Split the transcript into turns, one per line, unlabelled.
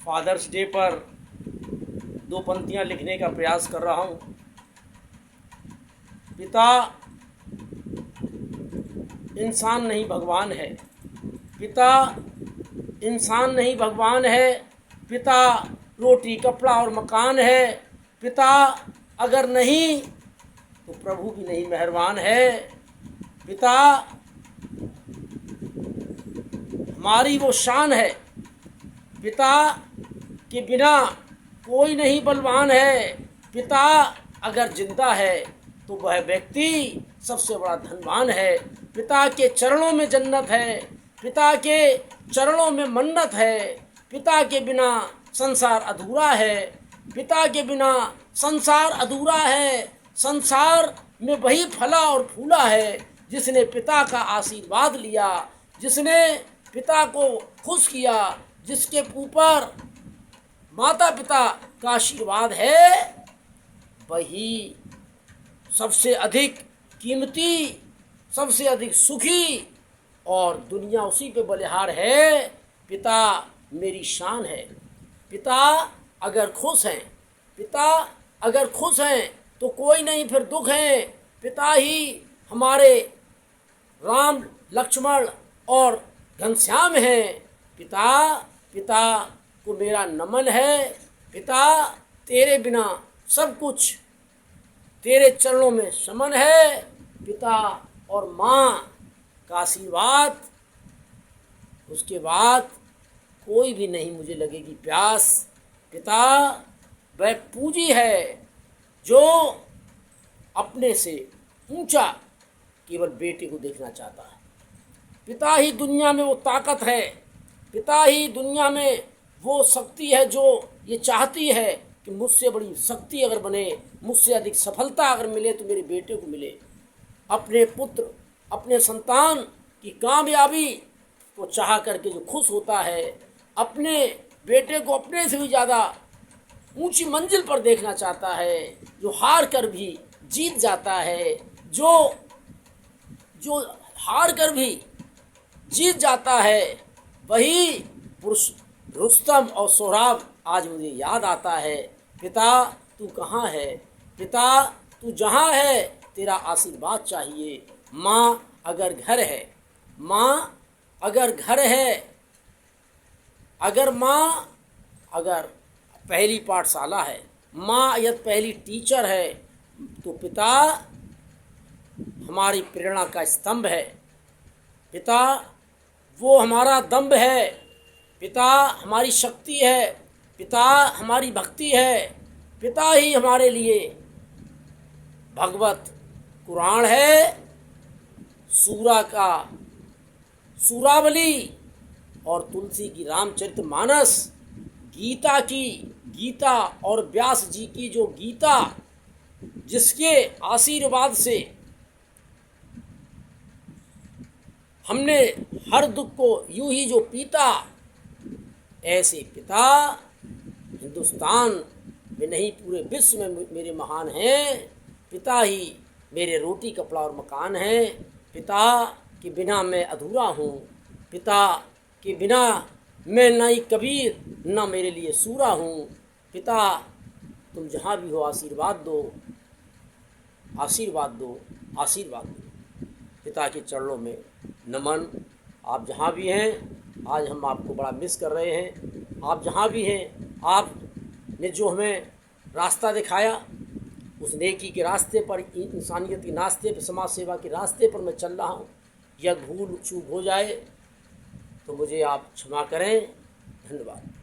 Fathers day पर दो पंक्तियां लिखने का प्रयास कर रहा हूं। पिता इंसान नहीं भगवान है, पिता इंसान नहीं भगवान है, पिता रोटी कपड़ा और मकान है, पिता अगर नहीं तो प्रभु भी नहीं मेहरबान है। पिता हमारी वो शान है, पिता के बिना कोई नहीं बलवान है। पिता अगर जिंदा है तो वह व्यक्ति सबसे बड़ा धनवान है। पिता के चरणों में जन्नत है, पिता के चरणों में मन्नत है। पिता के बिना संसार अधूरा है, पिता के बिना संसार अधूरा है। संसार में वही फला और फूला है जिसने पिता का आशीर्वाद लिया, जिसने पिता को खुश किया, जिसके ऊपर माता पिता का आशीर्वाद है, वही सबसे अधिक कीमती, सबसे अधिक सुखी, और दुनिया उसी पे बलिहार है। पिता मेरी शान है। पिता अगर खुश हैं, पिता अगर खुश हैं तो कोई नहीं फिर दुख है। पिता ही हमारे राम लक्ष्मण और घनश्याम हैं। पिता को मेरा नमन है। पिता तेरे बिना सब कुछ तेरे चरणों में समन है। पिता और माँ का आशीर्वाद, उसके बाद कोई भी नहीं मुझे लगेगी प्यास। पिता वह पूंजी है जो अपने से ऊंचा केवल बेटे को देखना चाहता है। पिता ही दुनिया में वो ताकत है, पिता ही दुनिया में वो शक्ति है जो ये चाहती है कि मुझसे बड़ी शक्ति अगर बने, मुझसे अधिक सफलता अगर मिले तो मेरे बेटे को मिले। अपने पुत्र, अपने संतान की कामयाबी को चाह करके जो खुश होता है, अपने बेटे को अपने से भी ज़्यादा ऊंची मंजिल पर देखना चाहता है, जो हार कर भी जीत जाता है, जो हार कर भी जीत जाता है, वही पुरुष रुस्तम और सोहराब आज मुझे याद आता है। पिता तू कहाँ है, पिता तू जहाँ है तेरा आशीर्वाद चाहिए। माँ अगर घर है, माँ अगर घर है, अगर माँ अगर पहली पाठशाला है, माँ यदि पहली टीचर है, तो पिता हमारी प्रेरणा का स्तंभ है। पिता वो हमारा दम्भ है, पिता हमारी शक्ति है, पिता हमारी भक्ति है। पिता ही हमारे लिए भगवत कुरान है, सूरा का सूरावली और तुलसी की रामचरितमानस, गीता और व्यास जी की जो गीता, जिसके आशीर्वाद से हमने हर दुख को यूं ही जो पीता, ऐसे पिता हिंदुस्तान में नहीं पूरे विश्व में मेरे महान हैं। पिता ही मेरे रोटी कपड़ा और मकान है। पिता के बिना मैं अधूरा हूँ, पिता के बिना मैं ना ही कबीर ना मेरे लिए सूरा हूँ। पिता तुम जहाँ भी हो आशीर्वाद दो, आशीर्वाद दो, आशीर्वाद दो। पिता के चरणों में नमन। आप जहाँ भी हैं, आज हम आपको बड़ा मिस कर रहे हैं। आप जहाँ भी हैं, आपने जो हमें रास्ता दिखाया, उस नेकी के रास्ते पर, इंसानियत के रास्ते पर, समाज सेवा के रास्ते पर मैं चल रहा हूँ। यह भूल चूक हो जाए तो मुझे आप क्षमा करें। धन्यवाद।